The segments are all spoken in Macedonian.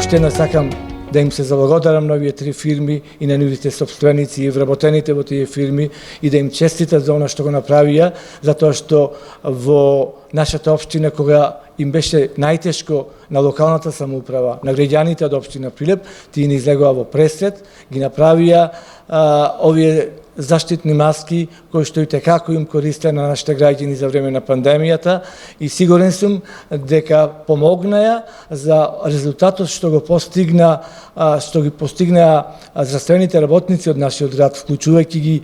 уште една сакам да им се заблагодарам на овие 3 фирми и на нивните собственици и вработените во тие фирми и да им честитам за она што го направија, затоа што во нашата општина кога им беше најтешко на локалната самоуправа, на граѓаните од општина Прилеп, тие не излегоа во пресред, ги направија овие заштитни маски кои што и текако им користе на нашите граѓани за време на пандемијата и сигурен сум дека помогнаја за резултатот што ги постигнаа здравствените работници од нашиот град, вклучувајќи ги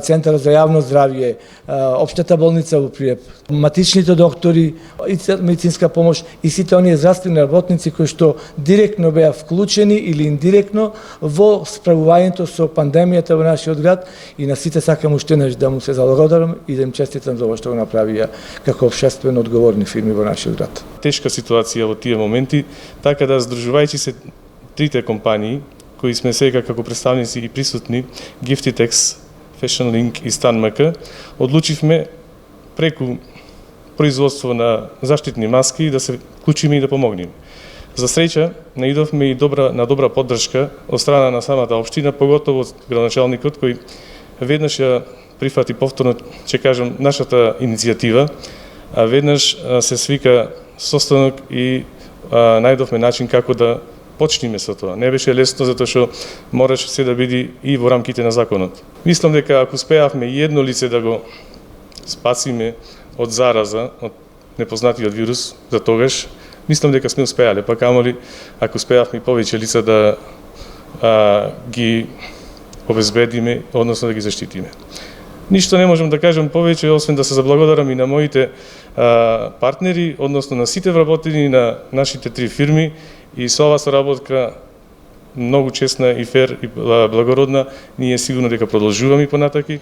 Центарот за јавно здравје, Општата болница во Прилеп, матичните доктори, и медицинска помош и сите оние здравствени работници кои што директно беа вклучени или индиректно во справувањето со пандемијата во нашиот град. И на сите сакам уште еднаш да му се заблагодарам и да им честитам за ова што го направија како општествено одговорни фирми во нашиот град. Тешка ситуација во тие моменти, така да здружувајќи се трите компании кои сме сега како представници и присутни, Giftitex, Fashion Link и StanMK, одлучивме преку производство на заштитни маски да се вклучиме и да помогнеме. За среќа, наидовме и на добра поддршка од страна на самата општина, поготово од градоначалникот кој веднаш ја прифати повторно, ќе кажам, нашата иницијатива, а веднаш се свика состанок и најдовме начин како да почнеме со тоа. Не беше лесно затоа што мораше се да биде и во рамките на законот. Мислам дека ако успеавме и едно лице да го спасиме од зараза, од непознатиот вирус, за тогаш мислам дека сме успеале, па камоли ако успеавме и повеќе лица да ги обезбедиме, односно да ги заштитиме. Ништо не можам да кажам повеќе, освен да се заблагодарам и на моите партнери, односно на сите вработени на нашите 3 фирми и со оваа соработка многу честна и фер и благородна, ние сигурно дека продолжуваме и понатаки.